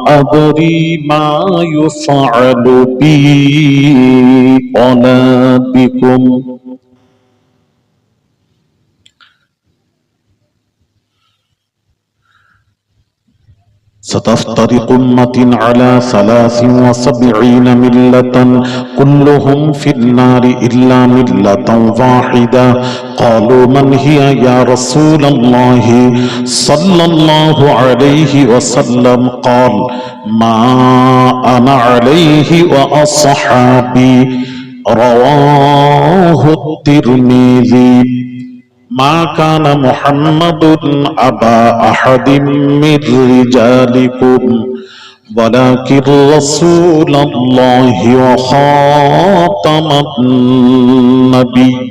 أدري ما يفعل بي ولا بكم ستفترق أمة على 73 ملة كلهم في النار إلا ملة واحدة قالوا من هي يا رسول الله صلى الله عليه وسلم قال ما أنا عليه وأصحابي رواه الترمذي ما كان محمد أبا أحد من رجالكم ولكن رسول الله وخاتم النبيين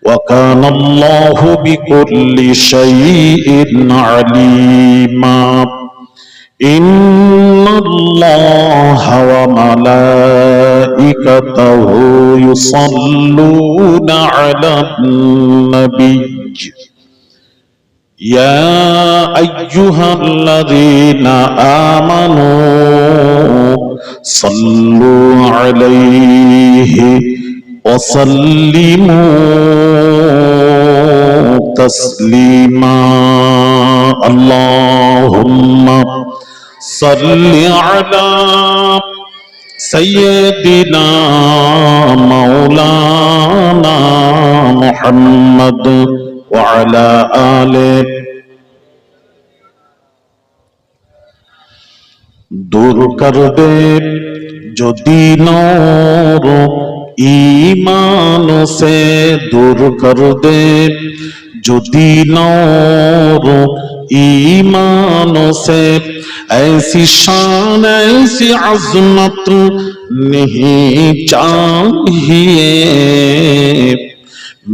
وكان الله بكل شيء عليما إن الله وملائكته يصلون على النبي يا أيها الذين آمنوا صلوا عليه وسلموا تسليما اللهم صل على سيدنا مولانا محمد وعلى آله दूर कर दे जो दीनों ईमान से दूर कर दे जो दीनों ईमान से ऐसी शान ऐसी अजमत नहीं चाहिए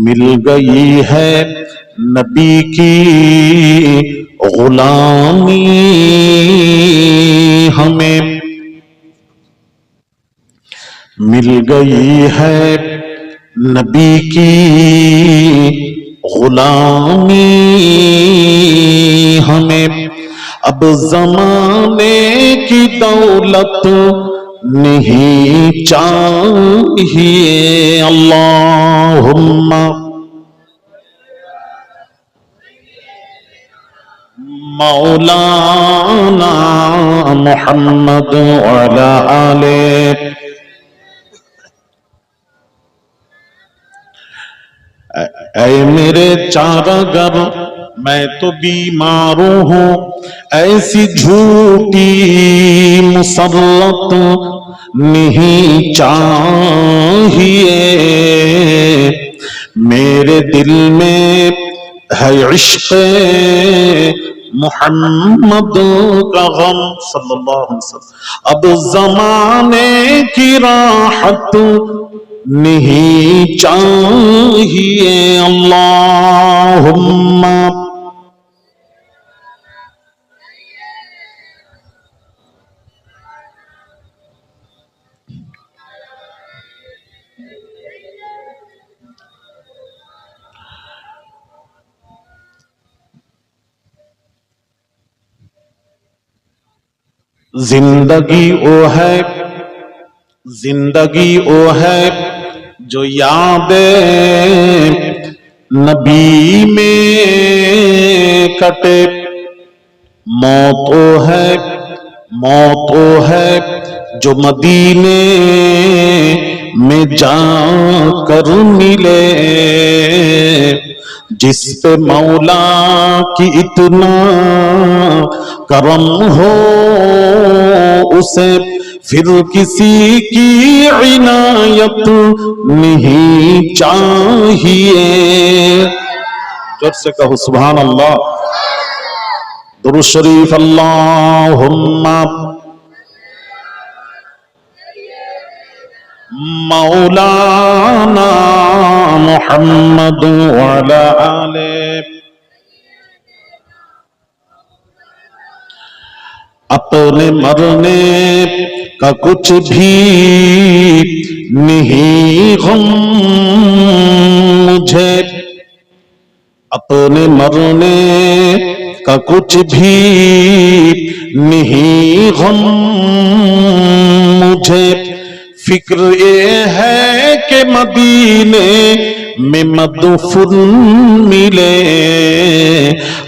मिल गई है नबी की गुलामी हमें मिल गई है नबी की गुलामी हमें अब ज़माने की दौलत नहीं चाहिए अल्लाहुम्मा मौलाना मुहम्मद वाला आले ऐ मेरे चारागर मैं तो बीमार हूँ ऐसी झूठी मुसल्लत नहीं चाहिए मेरे दिल में है इश्क़ मोहम्मद का गम सल्लल्लाहु अलैहि वसल्लम अब ज़माने की राहत नहीं चाहिए अल्लाहुम्मा जिंदगी वो है जो यादें नबी में कटे मौत वो है जो मदीने में जाकर मिले जिस पे मौला की इतना करम हो उसे फिर किसी की इनायत नहीं चाहिए जोर से कहो सुभान अल्लाह दुरूद शरीफ अल्लाहुम्मा मौलाना मुहम्मद वाला आले अपने मरने का कुछ भी नहीं गम मुझे अपने मरने का कुछ भी नहीं गम मुझे, फिक्र ये है कि मदीने में मदफून मिले,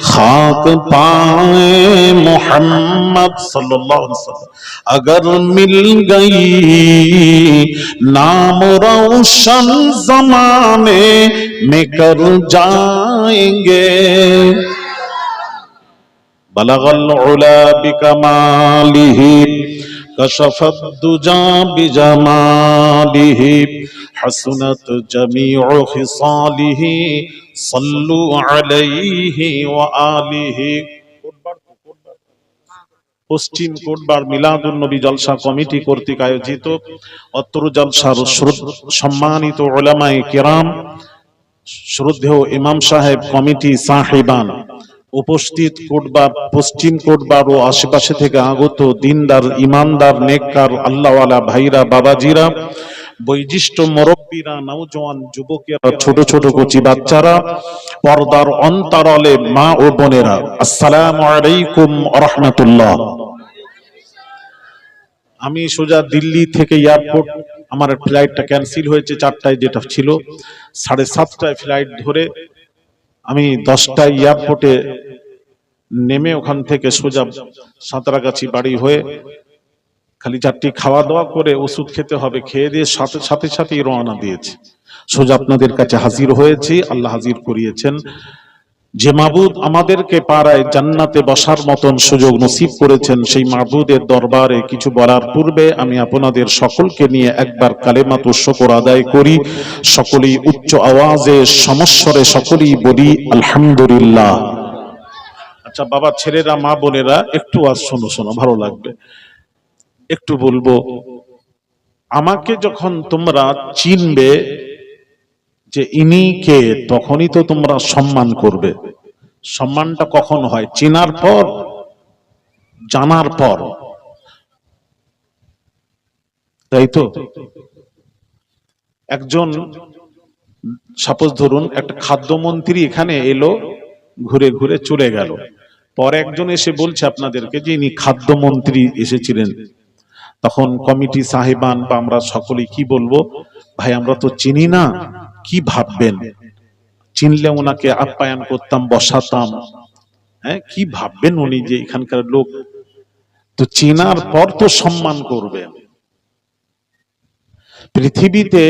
खाक पाए मोहम्मद सल्लल्लाहु अलैहि वसल्लम अगर मिल गई, नाम रोशन जमाने में कर जाएंगे। बलगल उला बिकमालिही कशफत दुजा बिजमालिही हसनत जमीउ खिसालिही सल्लु अलैहि व आलिहि। পশ্চিম কোটবার মিলাদুন নবী জলসা কমিটি কর্তৃক আয়োজিত অত্র জলসার সম্মানিত উলামায়ে কিরাম, শ্রদ্ধেয় ইমাম সাহেব, কমিটি সাহেবান, উপস্থিত কোটবার, পশ্চিম কোটবার ও আশেপাশে থেকে আগত দিনদার, ইমানদার, নেককার, আল্লাহওয়ালা ভাইরা, বাবাজিরা, বৈশিষ্ট্য মুরব্বীরা, নওজওয়ান যুবকেরা, ছোট ছোট কচি বাচ্চারা, পর্দার অন্তরালে মা ও বোনেরা, আসসালামু আলাইকুম ওয়া রাহমাতুল্লাহ। আমি সোজা দিল্লি থেকে এয়ারপোর্ট, আমার ফ্লাইটটা ক্যান্সেল হয়েছে 4টায়, যেটা ছিল 7:30টায় ফ্লাইট ধরে আমি 10টায় এয়ারপোর্টে নেমে ওখান থেকে সোজা সাঁতরাগাছি বাড়ি হয়ে খালি 4টি খাওয়া দাওয়া করে ওষুধ খেতে হবে, খেয়ে দিয়ে সাথে সাথেই রওনা দিয়েছি। সোজা আপনাদের কাছে হাজির হয়েছি, আল্লাহ হাজির করিয়েছেন। যে মাবুদ আমাদেরকে পাড়ায় জান্নাতে বসার মতন সুযোগ নসিব করেছেন, সেই মাবুদের দরবারে কিছু বলার পূর্বে আমি আপনাদের সকলকে নিয়ে একবার কালেমাতু শুকর আদায় করি। সকলেই উচ্চ আওয়াজে সমস্বরে সকলেই বলি আলহামদুলিল্লাহ। আচ্ছা বাবা, ছেলেরা, মা বোনেরা, একটু আজ শোনো, ভালো লাগবে। একটু বলবো, আমাকে যখন তোমরা চিনবে যে ইনি কে, তখনই তো তোমরা সম্মান করবে। সম্মানটা কখন হয়? চেনার পর, জানার পর, তাই তো? একজন, সাপোজ ধরুন একটা খাদ্যমন্ত্রী এখানে এলো, ঘুরে ঘুরে চলে গেল, পরে একজন এসে বলছে আপনাদেরকে যে ইনি খাদ্যমন্ত্রী এসেছিলেন, তখন কমিটি সাহেবান বা আমরা সকলেই কি বলবো? ভাই আমরা তো চিনি না, কি ভাববেন? চিনলে ওনাকে আপ্যায়ন করতাম, বসাতাম, হ্যাঁ, কি ভাববেন উনি যে এখানকার লোক? তো চেনার পর তো সম্মান করবেন। পৃথিবীতে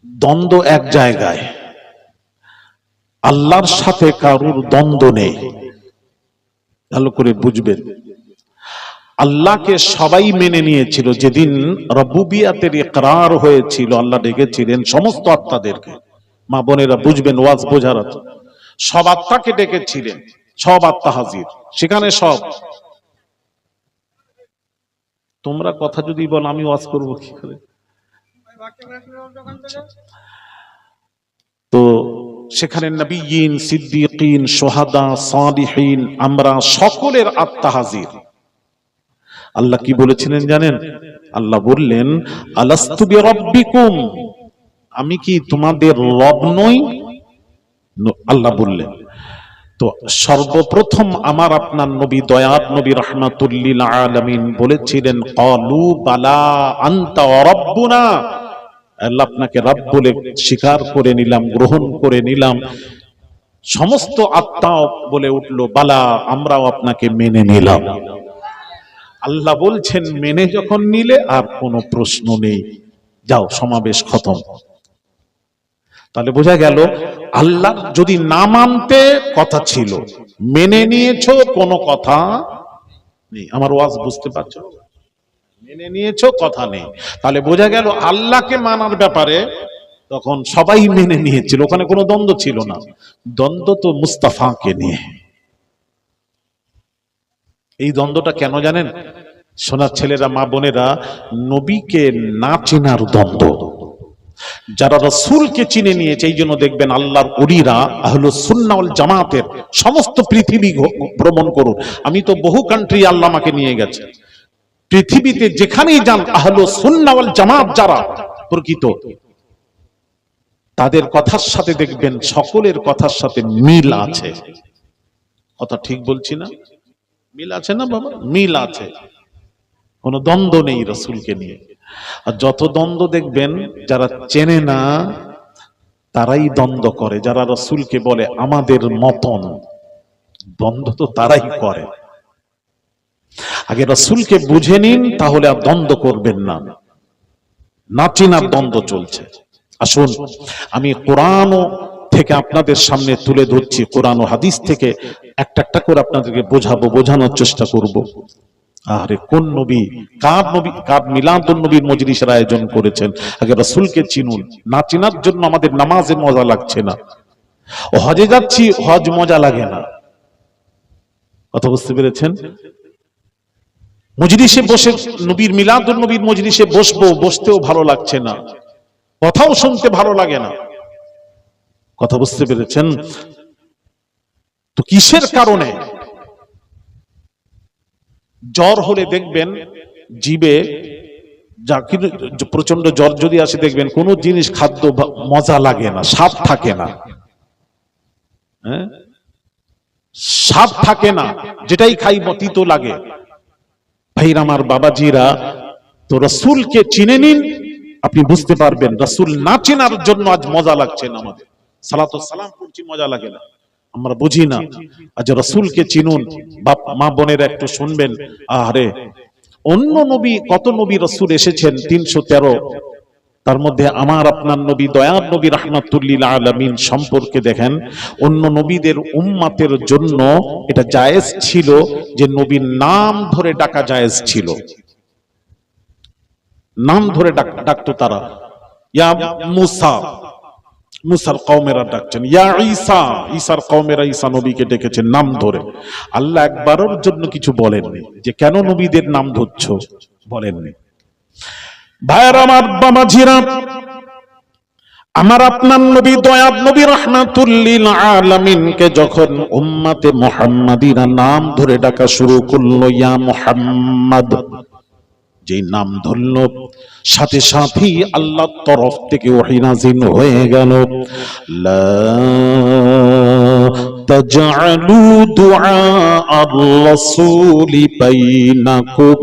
দ্বন্দ্ব এক জায়গায়, আল্লাহর সাথে কারুর দ্বন্দ্ব নেই। ভালো করে বুঝবেন, আল্লাহকে সবাই মেনে নিয়েছিল। যেদিন রব্বুবিয়াতের ইকরার হয়েছিল, আল্লাহ ডেকেছিলেন সমস্ত আত্মাদেরকে। মা বোনেরা বুঝবেন, ওয়াজ বোঝার আছে। সব আত্মাকে ডেকেছিলেন, সব আত্মা হাজির সেখানে। সব তোমরা কথা যদি বল, আমি ওয়াজ করবো কি করে? তো সেখানে নবিয়্যিন, সিদ্দিকিন, শুহাদা, সালিহিন, আমরা সকলের আত্মা হাজির। আল্লাহ কি বলেছিলেন জানেন? আল্লাহ বললেন, আলাস্তু বিরাব্বিকুম, আমি কি তোমাদের রব নই? আল্লাহ বললেন। তো সর্বপ্রথম আমার আপনার নবী, দয়ার নবী রাহমাতুল লিল আলামিন বলেছিলেন, ক্বালু বালা আনতা রাব্বুনা, আল্লাহ আপনাকে রব বলে স্বীকার করে নিলাম, গ্রহণ করে নিলাম। সমস্ত আত্মা বলে উঠলো, বালা, আমরাও আপনাকে মেনে নিলাম। আল্লাহ বলছেন, মেনে যখন নিলে আর কোনো প্রশ্ন নেই, যাও, সমাবেশ খতম। তাহলে বোঝা গেল, আল্লাহ যদি না মানতে কথা ছিল, মেনে নিয়েছো, কোনো কথা নেই। আমার ওয়াজ বুঝতে পারছো? মেনে নিয়েছো, কথা নেই। তাহলে বোঝা গেল আল্লাহকে মানার ব্যাপারে তখন সবাই মেনে নিয়েছিল, ওখানে কোনো দ্বন্দ্ব ছিল না। দ্বন্দ্ব তো মুস্তাফাকে নিয়ে। এই দ্বন্দ্বটা কেন জানেন? সোনার ছেলেরা, মা বোনেরা, নবীকে না চেনার দ্বন্দ্ব। যারা রাসূলকে চিনে নিয়েছে, এই জন্য দেখবেন আল্লাহর ওলিরা, আহলুস সুন্নাহ ওয়াল জামাতের সমস্ত পৃথিবী ভ্রমণ করুন। আমি তো বহু কান্ট্রি আল্লাহ আমাকে নিয়ে গেছে। পৃথিবীতে যেখানেই যান, আহলুস সুন্নাহ ওয়াল জামাত যারা প্রকৃত, তাদের কথার সাথে দেখবেন সকলের কথার সাথে মিল আছে। কথা ঠিক বলছি না? মিল আছে না বাবা? মিল আছে, কোনো দ্বন্দ্ব নেই রসুলকে নিয়ে। আর যত দ্বন্দ্ব দেখবেন যারা চেনে না তারাই দ্বন্দ্ব করে, যারা রসুলকে বলে আমাদের মতন, দ্বন্দ্ব তো তারাই করে। আগে রসুলকে বুঝে নিন, তাহলে আর দ্বন্দ্ব করবেন না। নাচিনার দ্বন্দ্ব চলছে। আসুন আমি কোরআন থেকে আপনাদের সামনে তুলে ধরছি, কোরআন ও হাদিস থেকে একটা একটা করে আপনাদেরকে বোঝানোর চেষ্টা করব। আরে কোন নবী, কার মিলাদুন নবীর মজলিসের আয়োজন করেছেন। আগে রাসূলকে চিনুন। না চিনার জন্য আমাদের নামাজে মজা লাগছে না, ও হজে যাচ্ছি, হজ মজা লাগে না। কথা বুঝতে পেরেছেন? মজলিসে বসে নবীর মিলাদুন নবীর মজলিসে বসতেও ভালো লাগছে না, কথাও শুনতে ভালো লাগে না। কথা বুঝতে পেরেছেন? তো কিসের কারণে? জ্বর হলে দেখবেন জিবে প্রচন্ড জ্বর যদি আসে, দেখবেন কোন জিনিস খাদ্য মজা লাগে না, স্বাদ থাকে না। হ্যাঁ, স্বাদ থাকে না, যেটাই খাই তিতো লাগে। ভাইরা আমার, বাবাজিরা, তো রাসূলকে চিনে নিন, আপনি বুঝতে পারবেন। রাসূল না চেনার জন্য আজ মজা লাগছে না আমাদের। সালাতু সালাম করছি, মজা লাগে না, আমরা বুঝি না। আজ রাসূলকে চিনুন। বাপ মা বোনেরা একটু শুনবেন। আরে অন্য নবী, কত নবী রাসূল এসেছেন, 313। তার মধ্যে আমার আপনার নবী, দয়ার নবী রাহমাতুল লিল আলামিন সম্পর্কে দেখেন, অন্য নবীদের উম্মতের জন্য এটা জায়েজ ছিল যে নবীর নাম ধরে ডাকা জায়েজ ছিল। নাম ধরে ডাকতো তারা। ইয়া মুসা, মুসার কওমেরা ডাকছেন। ইয়া ঈসা, ঈসার কওমেরা ঈসা নবীকে ডেকেছেন নাম ধরে। আল্লাহ একবারের জন্য কিছু বলেননি যে কেন নবীদের নাম ধরছো, বলেননি। ভাইয়ের আমার, বাবাজিরা, আমার আপনার নবী, দয়ার নবী রাহমাতুল লিল আলামিনকে যখন উম্মতে মুহাম্মাদিরা নাম ধরে ডাকা শুরু করলো, ইয়া মুহাম্মদ, যেই নাম ধরল, সাথে সাথেই আল্লাহর তরফ থেকে ওহী নাযিল হয়ে গেল, লা তাজআলু দুআ আর-রাসূলি বাইনাকুম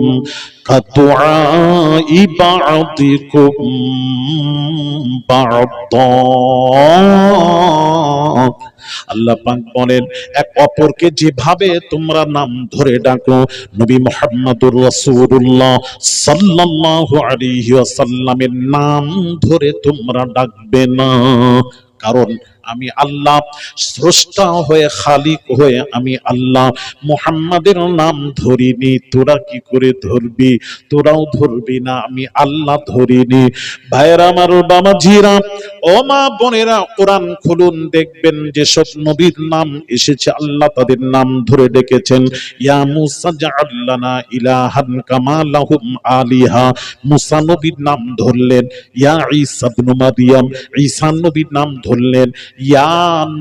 কাদুআই বা'দিকুম বা'দা। আল্লাহ পাক বলেন, এক অপরকে যেভাবে তোমরা নাম ধরে ডাকো, নবী মুহাম্মদুর রাসূলুল্লাহ সাল্লাল্লাহু আলাইহি ওয়াসাল্লামের নাম ধরে তোমরা ডাকবে না। কারণ আমি আল্লাহ স্রষ্টা হয়ে, খালিক হয়ে আমি আল্লাহ মুহাম্মাদের নাম ধরিনি, তোরা কি করে ধরবি? তোরাও ধরবি না, আমি আল্লাহ ধরিনি। ভাইয়েরা আমার, বাবাজিরা, ও মা বোনেরা, কোরআন খুলুন, দেখবেন যে সব নবীর নাম এসেছে আল্লাহ তাদের নাম ধরে ডেকেছেন। ইয়া মুসা জাআল লানা ইলাহান কামা লাহুম আলিহা, মুসা নবীর নাম ধরলেন। ইয়া ঈসা ইবনে মারইয়াম, ঈসা নবীর নাম ধরলেন। ইয়া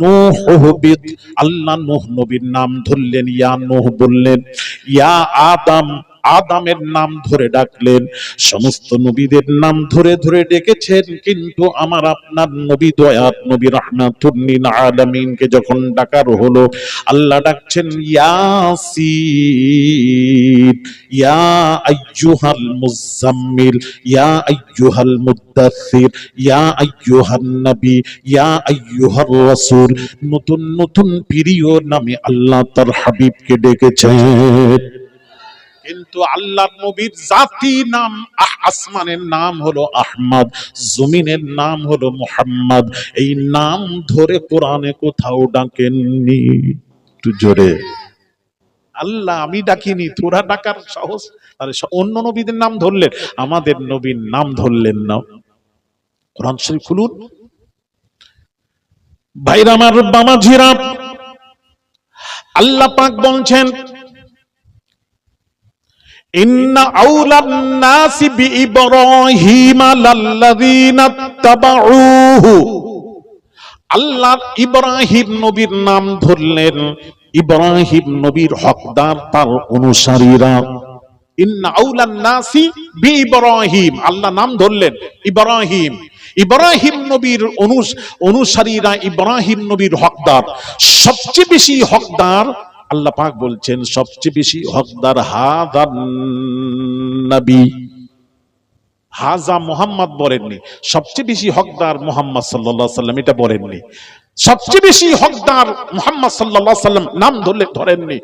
নূহ হুবিদ, আল্লাহ নূহ নবীর নাম ধরলেন, ইয়া নূহ বললেন। ইয়া আদম, আদামের নাম ধরে ডাকলেন। সমস্ত নবীদের নাম ধরে ধরে ডেকেছেন, কিন্তু আমার আপনার নবী, দয়ার নবী রাহমাতুল লিল আলামিনকে যখন ডাকার হলো, আল্লাহ ডাকছেন ইয়াসিন, ইয়া আইয়ুহাল মুজাম্মিল, ইয়া আইয়ুহাল মুদ্দাসসির, ইয়া আইয়ুহান নবী, ইয়া আইয়ুহার রাসূল। নতুন নতুন প্রিয় নামে আল্লাহ তার হাবিবকে ডেকেছেন। কিন্তু আল্লাহর নবীর জাতি নাম, আসমানের নাম হলো আহমদ, জমিনের নাম হলো মুহাম্মদ। এই নাম ধরে কোরআনে কোথাও ডাকেননি। একটু জোরে আল্লাহ, আমি ডাকিনি, তোরা ডাকার সাহস? আরে অন্য নবীদের নাম ধরলেন, আমাদের নবীর নাম ধরলেন না। কোরআন শরীফ খুলুন। ভাইরা আমার, বাবাজিরা, আল্লাহ পাক বলছেন, ইন্না আউলান নাসি বিইব্রাহিম লাল্লাযীনা তাবাউহু। আল্লাহ ইব্রাহিম নবীর নাম ধরলেন। ইব্রাহিম নবীর হকদার তার অনুসারীরা। ইন্না আউলান নাসি বিইব্রাহিম, আল্লাহ নাম ধরলেন ইব্রাহিম। ইব্রাহিম নবীর অনুসারীরা ইব্রাহিম নবীর হকদার, সবচেয়ে বেশি হকদার আল্লাহ পাক বলছেন, সবচেয়ে বেশি হকদার হাদান নবী। হাজা মুহাম্মদ বলেননি, সবচেয়ে বেশি হকদার মুহাম্মদ সাল্লাল্লাহু আলাইহি সাল্লাম এটা বলেননি। সবচেয়ে বেশি হকদার মুহাম্মদ সাল্লাল্লাহু আলাইহি সাল্লাম নাম ধরেননি।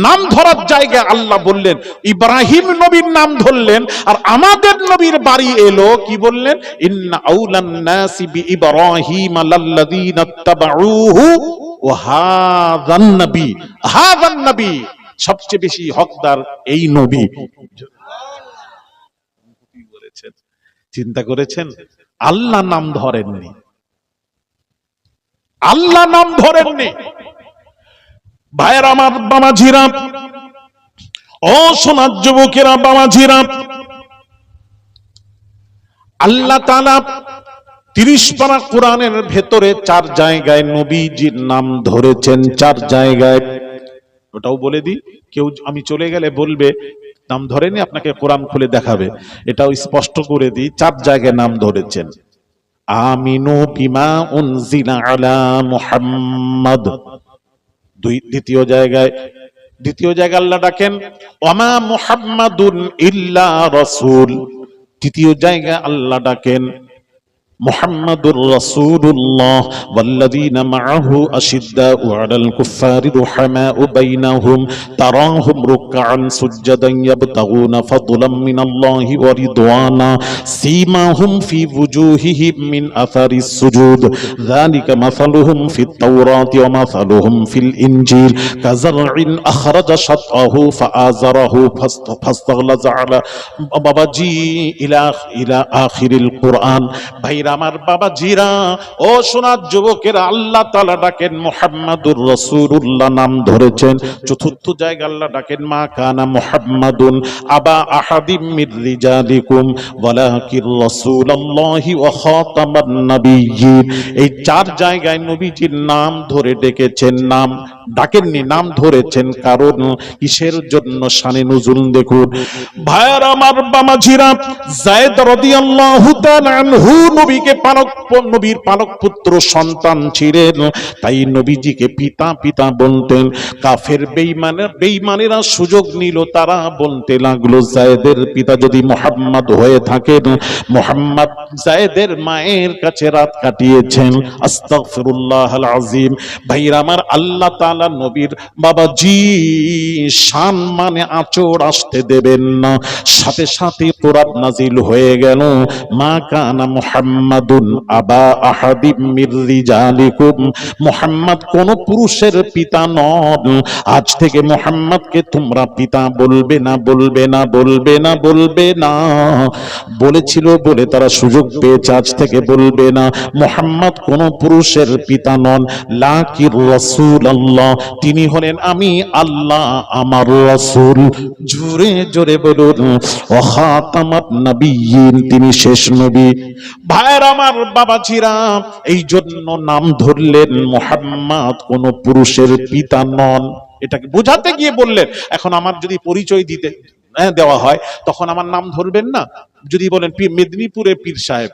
নাম ধরার জায়গায় আল্লাহ বললেন, ইব্রাহিম নবীর নাম ধরলেন, আর আমাদের নবীর বাড়ি এলো কি বললেন, ইন্না আউলান নাসি বিইব্রাহিম লাল্লাযীনা তাবাউহু ওয়া হাযান নবী। হাযান নবী, সবচেয়ে বেশি হকদার এই নবী। চিন্তা করেছেন, আল্লাহ নাম ধরেননি, আল্লাহ নাম ধরেননি। ভাইয়ের আমার বাবাজিরা, ও সোনার যুবকেরা বাবাজিরা, আল্লাহ তাআলা 30 পারা কোরআনের ভেতরে 4 জায়গায় নবীজির নাম ধরেছেন, 4 জায়গায়। ওটাও বলে দিই, কেউ আমি চলে গেলে বলবে নাম ধরেনি, আপনাকে কোরআন খুলে দেখাবে। এটাও স্পষ্ট করে দিই, 4 জায়গায় নাম ধরেছেন। আমিনু বিমা উনজিলা আলা মুহাম্মাদ। দ্বিতীয় জায়গায় আল্লাহ ডাকেন ওয়ামা মুহাম্মাদুন ইল্লা রাসূল। তৃতীয় জায়গায় আল্লাহ ডাকেন মুহাম্মাদুর রাসূলুল্লাহ ওয়াল্লাযীনা মাআহু আশিদ্দাউ আলাল কুফফারি রুহামাউ বাইনাহুম তারাহুম রুকআন সুজদান ইয়াবতাগুনা ফাদলাম মিনাল্লাহি ওয়া রিদওয়ানা সীমাহুম ফি ওয়ুজুহিহিম মিন আথারিস সুজুদ যালিকা মাসালুহুম ফিত তাওরাতি ওয়া মাসালুহুম ফিল ইনজিল কাযারইন আখরাজা শাতআহু ফাআযারাহু ফাস্তাগলাযা আলা বাবাজি ইলা আখিরিল কুরআন। ভাই আমার বাবাজিরা, ও সোনার যুবকেরা, আল্লাহ তাআলা ডাকেন মুহাম্মাদুর রাসূলুল্লাহ নাম ধরেছেন। চতুর্থ জায়গায় আল্লাহ ডাকেন মা কানা মুহাম্মাদুন আবা আহাদিম মির রিজালিকুম ওয়ালাকির রাসূলুল্লাহি ওয়া খাতামান নাবিয়্যিন। এই 4 জায়গায় নবীজির নাম ধরে ডেকেছেন, নাম ডাকেননি, নাম ধরেছেন। কারণ কিসের জন্য? শানে নুজুল দেখুন। ভাইয়ার আমার বাবাজিরা, যায়েদ রাদিয়াল্লাহু তাআলা আনহু নবীর পালক পুত্র সন্তান ছিলেন, তাই নবীজিকে পিতা বলতেন। কাফের বেঈমানেরা সুযোগ নিল, তারা বলতে লাগলো যায়েদের পিতা যদি মুহাম্মদ হয়ে থাকেন, মুহাম্মদ যায়েদের মায়ের কাছে রাত কাটিয়েছেন। আস্তাগফিরুল্লাহাল আযীম। ভাইরা আমার, আল্লাহ তাআলা নবীর বাবাজি শান মানে আঁচড় আসতে দেবেন না। সাথে সাথে কোরআন নাজিল হয়ে গেল, মা কানা মুহাম্মাদুন আবা আহাদিম মির রিজালিকুম। মুহাম্মদ কোন পুরুষের পিতা নন। আজ থেকে মুহাম্মদকে তোমরা পিতা বলবে না, বলবে না, বলবে না, বলবে না। বলেছিল বলে তারা সুযোগ পেয়েছে, আজ থেকে বলবে না। মুহাম্মদ কোন পুরুষের পিতা নন, লাকির রাসূলুল্লাহ, তিনি হলেন আমি আল্লাহ আমার রাসূল। জোরে জোরে বলুন ওয়া খাতামান নাবিয়্যিন, তিনি শেষ নবী। ভাইয়ের আমার বাবাজিরা, এই জন্য নাম ধরলেন মুহাম্মদ কোন পুরুষের পিতা নন। এটাকে বোঝাতে গিয়ে বললেন, এখন আমার যদি পরিচয় দিতে দেওয়া হয় তখন আমার নাম ধরবেন না। যদি বলেন মেদিনীপুরে পীর সাহেব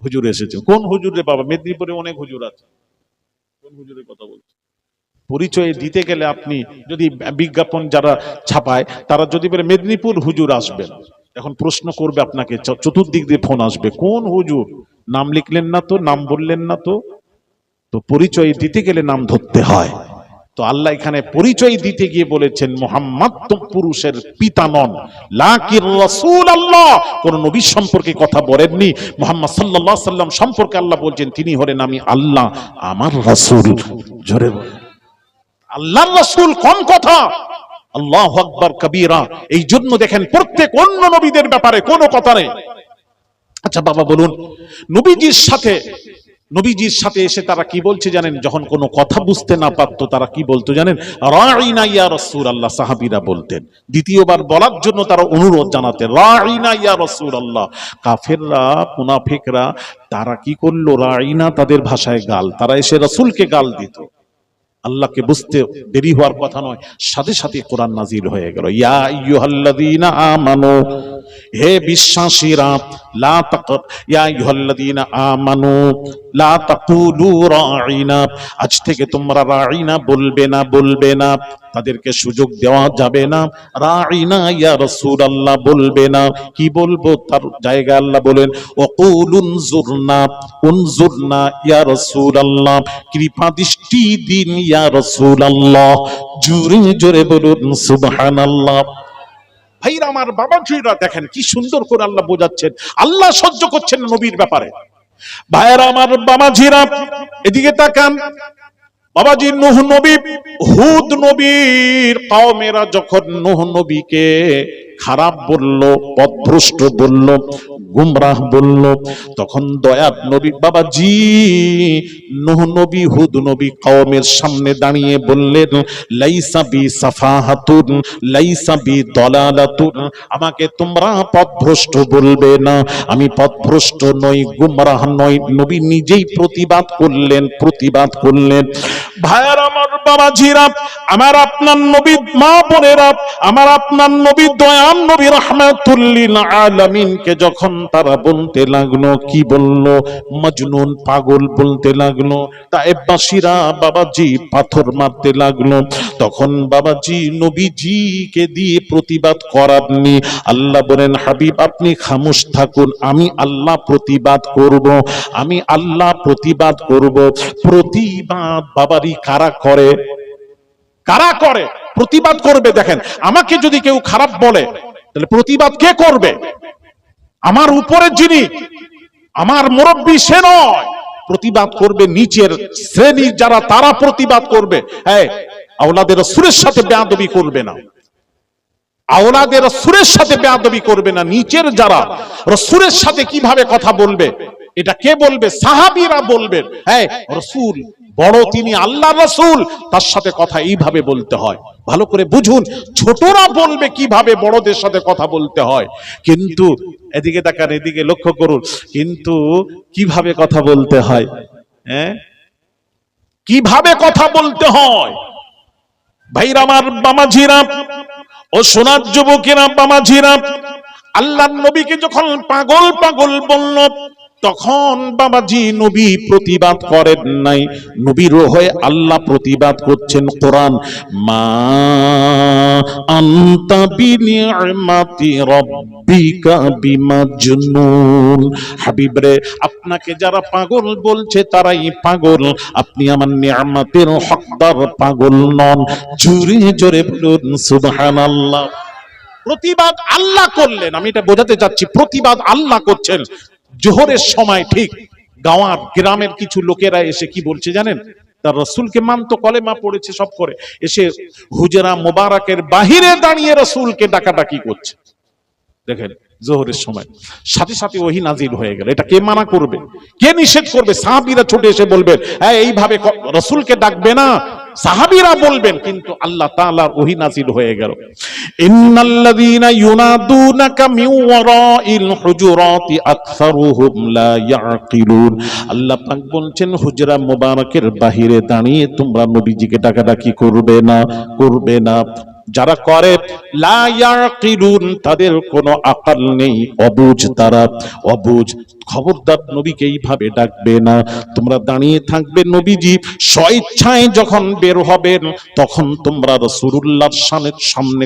হুজুর এসেছে, কোন হুজুর রে বাবা? মেদিনীপুরে অনেক হুজুর আছে, কোন হুজুরের কথা বলছে? পরিচয় দিতে গেলে আপনি যদি বিজ্ঞাপন যারা ছাপায় তারা যদি বলে মেদিনীপুর হুজুর আসবেন, এখন প্রশ্ন করবে আপনাকে, চতুর্দিক দিয়ে ফোন আসবে, কোন হুজুর? নাম লিখলেন না তো, নাম বললেন না তো। তো পরিচয় দিতে গেলে নাম ধরতে হয়। তো আল্লাহ এখানে পরিচয় দিতে গিয়ে বলেছেন মুহাম্মদ তো পুরুষের পিতা নন, লাকির রাসূলুল্লাহ, কোন নবী সম্পর্কে কথা বলেননি। মুহাম্মদ সাল্লাল্লাহু আলাইহি সাল্লাম সম্পর্কে আল্লাহ বলছেন তিনি হলেন আমি আল্লাহ আমার রাসূল। জোরে বলেন আল্লাহর রাসূল, কম কথা। আল্লাহু আকবার কবীরা। এই জন্য দেখেন প্রত্যেক অন্য নবীদের ব্যাপারে কোনো কথা নেই। আচ্ছা বাবা বলুন, নবীজির সাথে এসে তারা কি বলছে জানেন? যখন কোনো কথা বুঝতে না পারতো তারা কি বলতো জানেন? রাঈনা ইয়া রাসূলুল্লাহ, সাহাবীরা বলতেন। দ্বিতীয়বার বলার জন্য তারা অনুরোধ জানাতেন, রাঈনা ইয়া রাসূলুল্লাহ। কাফেররা, মুনাফিকরা তারা কি করলো? রাঈনা তাদের ভাষায় গাল, তারা এসে রাসূলকে গাল দিত। আল্লাহকে বুঝতে দেরি হওয়ার কথা নয়, সাথে সাথে কোরআন নাজিল হয়ে গেল। ইয়া আইয়ুহাল্লাযীনা আমানু, হে বিশ্বাসীরা, লা তাকুল, ইয়া আইয়ুহাল্লাযীনা আমানু লা তাকুলু রাঈনা, আজ থেকে তোমরা রাঈনা বলবে না, বলবে না, তাদেরকে সুযোগ দেওয়া যাবে না। রাঈনা ইয়া রাসূলুল্লাহ বলবে না, কি বলবো? তার জায়গায় আল্লাহ বলেন ওয়াকুলু উনজুরনা, উনজুরনা ইয়া রাসূলুল্লাহ, কৃপা দৃষ্টি দিন ইয়া রাসূলুল্লাহ। জোরে জোরে বলুন সুবহানাল্লাহ। ভাইরা আমার, বাবাজিরা দেখেন কি সুন্দর করে আল্লাহ বোঝাচ্ছেন, আল্লাহ সহ্য করছেন নবীর ব্যাপারে। ভাইরা আমার, বাবাজিরা এদিকে তাকান। বাবাজি নূহ নবী, হুদ নবীর কওমেরা যখন নূহ নবীকে খারাপ বলল, পথভ্রষ্ট বলল, গুমরাহ বলল, তখন দয়ার নবী বাবাজি নূহ নবী হুদ নবী কওমের সামনে দাঁড়িয়ে বললেন, লাইসা বি সাফাহাতুন, লাইসা বি দলালাতুন, আমাকে তোমরা পথভ্রষ্ট বলবে না, আমি পথভ্রষ্ট নই, গুমরাহ নই। নবী নিজেই প্রতিবাদ করলেন, প্রতিবাদ করলেন। ভাইয়ার আমার, বাবাজিরা আমার, আপনার নবী, মা বোনেরা আমার, আপনার নবী দয়াম নবী রাহমাতুল লিল আলামিনকে যখন তারা বলতে লাগলো, কি বললো? মজনুন, পাগল বলতে লাগলো। তায়েববাসীরা বাবাজি পাথর মারতে লাগলো। তখন বাবাজি নবীজিকে দিয়ে প্রতিবাদ করাননি। আল্লাহ বলেন, হাবিব আপনি খামোশ থাকুন, আমি আল্লাহ প্রতিবাদ করব, আমি আল্লাহ প্রতিবাদ করব। প্রতিবাদ বাবারি কারা করে? কারা করে? প্রতিবাদ করবে। দেখেন, আমাকে যদি কেউ খারাপ বলে তাহলে প্রতিবাদ কে করবে? আমার উপরে যিনি, আমার মুরব্বী, সে নয়। প্রতিবাদ করবে নিচের শ্রেণীর যারা, তারা প্রতিবাদ করবে। হ্যাঁ, আওলাদের রাসূলের সাথে বেয়াদবি করবে না, আওলাদের রাসূলের সাথে বেয়াদবি করবে না। নিচের যারা রাসূলের সাথে কিভাবে কথা বলবে, এটা কে বলবে? সাহাবীরা বলবেন। হ্যাঁ, রাসূল বড়, তিনি আল্লাহ রাসূল, তার সাথে কথা এইভাবে বলতে হয়। ভালো করে বুঝুন, ছোটরা বলবে কিভাবে বড়দের সাথে কথা বলতে হয়। কিন্তু এদিকে তাকান, এদিকে লক্ষ্য করুন, কিন্তু কিভাবে কথা বলতে হয়, হ্যাঁ, কিভাবে কথা বলতে হয়। ভাইরা আমার, বামাজিরা ও সোনার যুবকেরা, বামাজিরা, আল্লাহর নবীকে যখন পাগল পাগল বলল, তখন বাবাজি নবী প্রতিবাদ করেন নাই। নবীর হয়ে আল্লাহ প্রতিবাদ করছেন। কোরআন, মা আনতা বিনিআমাতি রাব্বিকা বিমাজনুন, হাবিব রে, আপনাকে যারা পাগল বলছে তারাই পাগল, আপনি আমার নিয়ামতের হকদার পাগল নন। জোরে জোরে বলুন সুবহানাল্লাহ। প্রতিবাদ আল্লাহ করলেন, আমি এটা বোঝাতে চাচ্ছি, প্রতিবাদ আল্লাহ করছেন। জোহরের সময় ঠিক গাওয়ার গ্রামের কিছু লোকেরা এসে কি বলছে জানেন? তার রাসূলকে মানতো, কলেমা পড়েছে, সব করে, এসে হুজরা মোবারকের বাহিরে দাঁড়িয়ে রাসূলকে ডাকাডাকি করছে। দেখেন, জোহরের সময় সাথে সাথে ওহী নাজিল হয়ে গেল। এটা কে মানা করবে? কে নিষেধ করবে? সাহাবীরা ছুটে এসে বলবে, হ্যাঁ এইভাবে রাসূলকে ডাকবে না। সাহাবীরা বলবেন, কিন্তু আল্লাহ তাআলার ওহী নাজিল হয়ে গেল। ইন্নাল্লাযীনা ইউনাদুনাকা মিন ওয়ারাইল হুজুরাতি আকসারুহুম লা ইয়াকিলুন, আল্লাহ পাক বলছেন হুজরা মোবারকের বাহিরে দাঁড়িয়ে তোমরা নবীজিকে ডাকাডাকি করবে না, করবে না। যারা করে লা ইয়াকিলুন, তাদের কোনো আকল নেই, অবুঝ, তারা অবুঝ। খবরদার নবীকে এইভাবে ডাকবে না। তোমরা দাঁড়িয়ে থাকবে, নবীজি স্বেচ্ছায় যখন বের হবেন তখন তোমরা রাসূলুল্লাহর সামনে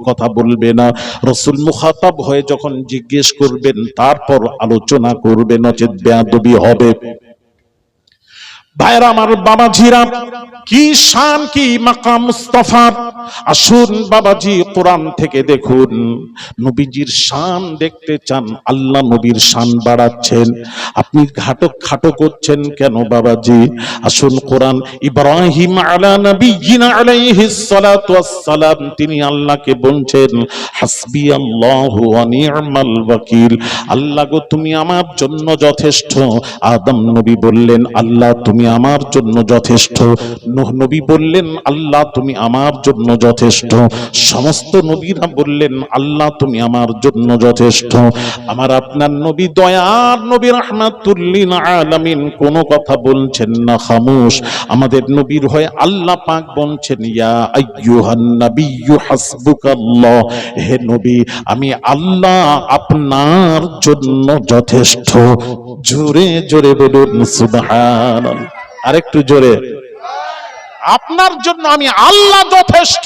কথা বলবে না। রাসূল মুখাতাব হয়ে যখন জিজ্ঞেস করবেন তারপর আলোচনা করবে, নচেত বেয়াদবি হবে। ভাইরা আমার, বাবাজিরা, কি শান, কি মাকাম মুস্তাফার। আসুন বাবাজি কোরআন থেকে দেখুন, নবীজির শান দেখতে চান, আল্লাহ নবীর শান বাড়াচ্ছেন। আপনি খাটো করছেন কেন বাবাজি? আসুন কোরআন, ইব্রাহিম আলা নবিয়িনা আলাইহিস সালাতু ওয়াস সালাম, তিনি আল্লাহকে বলছেন, হাসবি আল্লাহু ওয়া নি'মাল ওয়াকিল, আল্লাহ গো তুমি আমার জন্য যথেষ্ট। আদম নবী বললেন, আল্লাহ তুমি আমার জন্য যথেষ্ট। নূহ নবী বললেন, আল্লাহ তুমি আমার জন্য যথেষ্ট। সমস্ত নবীরা বললেন আল্লাহ তুমি আমার জন্য যথেষ্ট। আমার আপনার নবী দয়ার নবী রাহমাতুল্লিল আলামিন কোনো কথা বলছেন না, খামোশ। আমাদের নবীর হয়ে আল্লাহ পাক বলছেন ইয়া আইয়ুহান নাবিয়্যু হাসবুকাল্লাহ, হে নবী আমি আল্লাহ আপনার জন্য যথেষ্ট। জোরে জোরে বলুন সুবহানাল্লাহ, আরেকটু জোরে। আপনার জন্য আমি আল্লাহ যথেষ্ট।